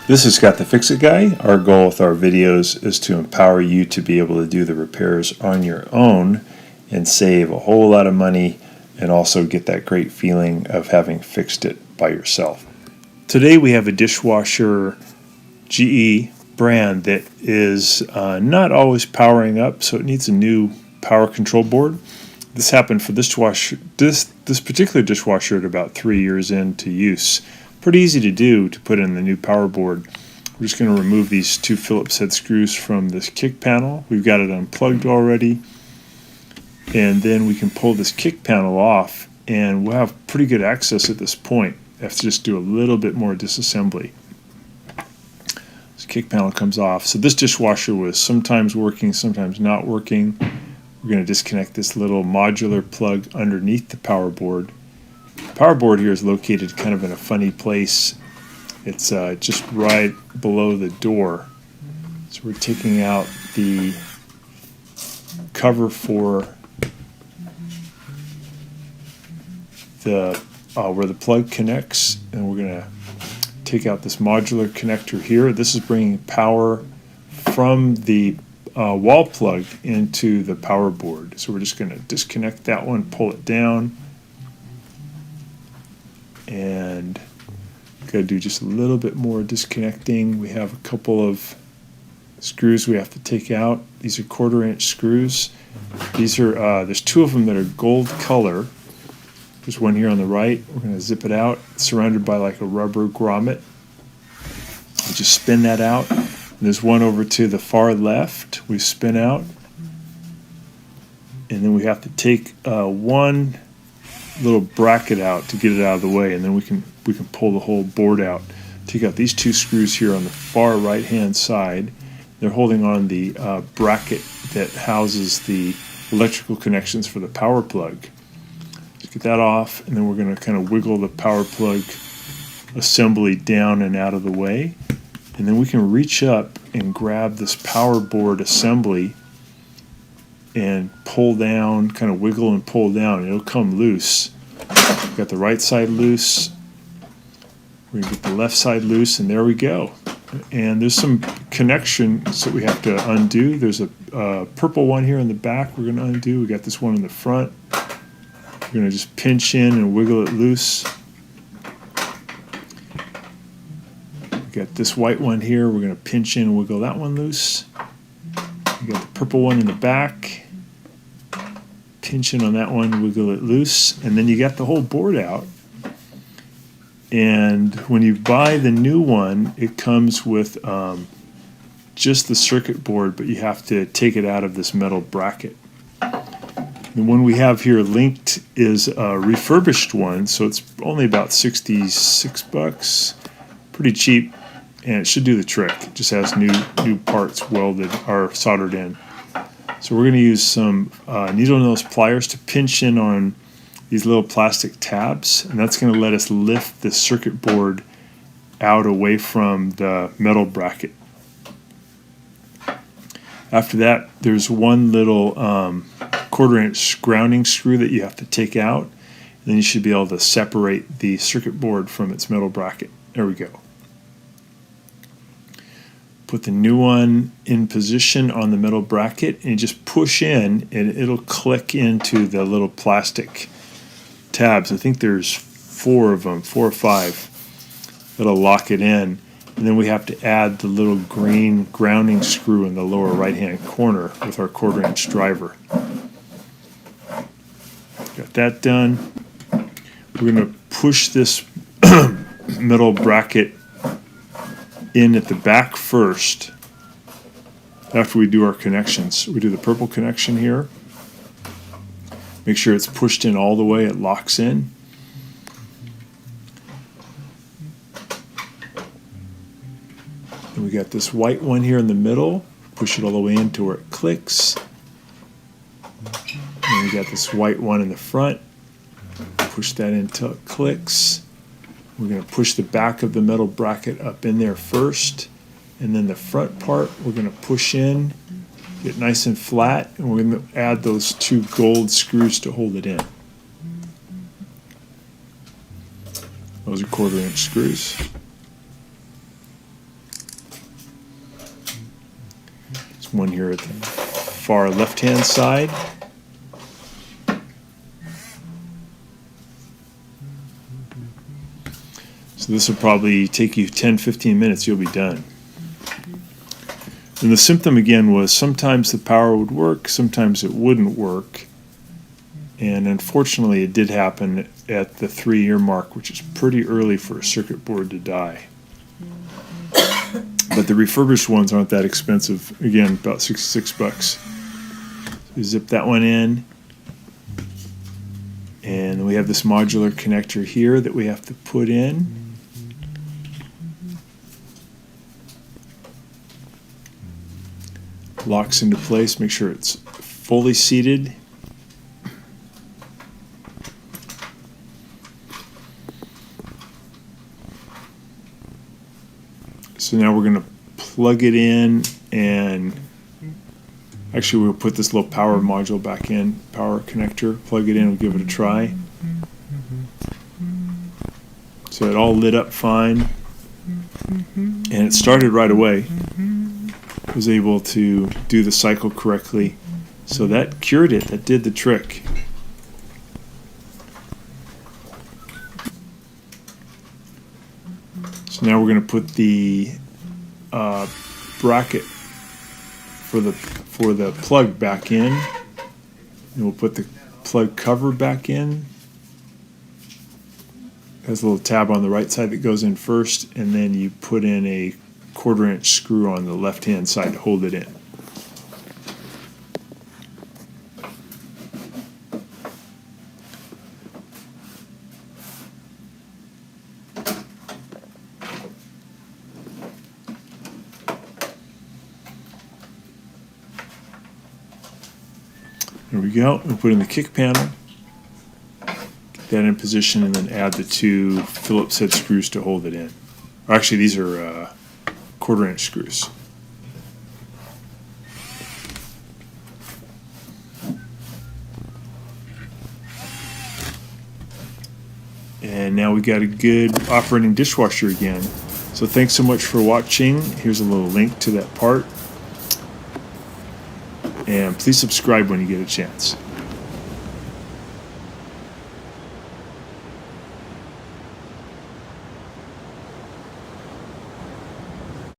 This is Scott the Fix-It Guy. Our goal with our videos is to empower you to be able to do the repairs on your own and save a whole lot of money and also get that great feeling of having fixed it by yourself. Today we have a dishwasher GE brand that is not always powering up, so it needs a new power control board. This happened for this particular dishwasher at about 3 years into use. Pretty easy to do to put in the new power board. We're just going to remove these two Phillips head screws from this kick panel. We've got it unplugged already. And then we can pull this kick panel off and we'll have pretty good access at this point. I have to just do a little bit more disassembly. This kick panel comes off. So this dishwasher was sometimes working, sometimes not working. We're going to disconnect this little modular plug underneath the power board. The power board here is located kind of in a funny place. It's just right below the door. So we're taking out the cover for the where the plug connects, and we're going to take out this modular connector here. This is bringing power from the wall plug into the power board. So we're just going to disconnect that one, pull it down, and got to do just a little bit more disconnecting. We have a couple of screws we have to take out. These are 1/4-inch screws. These are there's two of them that are gold color. There's one here on the right. We're going to zip it out. It's surrounded by like a rubber grommet. We just spin that out. And there's one over to the far left. We spin out, and then we have to take one little bracket out to get it out of the way, and then we can pull the whole board out. Take out these two screws here on the far right hand side. They're holding on the bracket that houses the electrical connections for the power plug. Just get that off, and then we're going to kind of wiggle the power plug assembly down and out of the way, and then we can reach up and grab this power board assembly and pull down, kind of wiggle and pull down. It'll come loose. We've got the right side loose. We're going to get the left side loose, and there we go. And there's some connections that we have to undo. There's a purple one here in the back we're going to undo. We got this one in the front. We're going to just pinch in and wiggle it loose. We got this white one here. We're going to pinch in and wiggle that one loose. We got the purple one in the back. Pinch in on that one, wiggle it loose, and then you got the whole board out. And when you buy the new one, it comes with just the circuit board, but you have to take it out of this metal bracket. The one we have here linked is a refurbished one, so it's only about $66, pretty cheap, and it should do the trick. It just has new parts welded or soldered in. So we're going to use some needle nose pliers to pinch in on these little plastic tabs, and that's going to let us lift the circuit board out away from the metal bracket. After that, there's one little 1/4-inch grounding screw that you have to take out, and then you should be able to separate the circuit board from its metal bracket. There we go. Put the new one in position on the metal bracket, and you just push in, and it'll click into the little plastic tabs. I think there's 4 of them, 4 or 5, that'll lock it in. And then we have to add the little green grounding screw in the lower right-hand corner with our 1/4-inch driver. Got that done. We're going to push this metal bracket in at the back first after we do our connections. We do the purple connection here. Make sure it's pushed in all the way, it locks in. And we got this white one here in the middle. Push it all the way in to where it clicks. And we got this white one in the front. Push that in until it clicks. We're going to push the back of the metal bracket up in there first, and then the front part we're going to push in, get nice and flat, and we're going to add those 2 gold screws to hold it in. Those are 1/4-inch screws. one here at the far left-hand side. So this will probably take you 10-15 minutes, you'll be done. And the symptom again was sometimes the power would work, sometimes it wouldn't work. And unfortunately it did happen at the 3-year mark, which is pretty early for a circuit board to die. But the refurbished ones aren't that expensive. Again, about 66 bucks. So zip that one in. And we have this modular connector here that we have to put in. Locks into place, make sure it's fully seated. So now we're going to plug it in, and actually we'll put this little power module back in, power connector, plug it in and give it a try. So it all lit up fine, and it started right away. Was able to do the cycle correctly, so that cured it. That did the trick. So now we're going to put the bracket for the plug back in, and we'll put the plug cover back in. There's a little tab on the right side that goes in first, and then you put in a 1/4 inch screw on the left hand side to hold it in. There we go. We'll put in the kick panel, get that in position, and then add the 2 Phillips head screws to hold it in. Actually, these are 1/4 inch screws. And now we got a good operating dishwasher again. So thanks so much for watching. Here's a little link to that part. And please subscribe when you get a chance.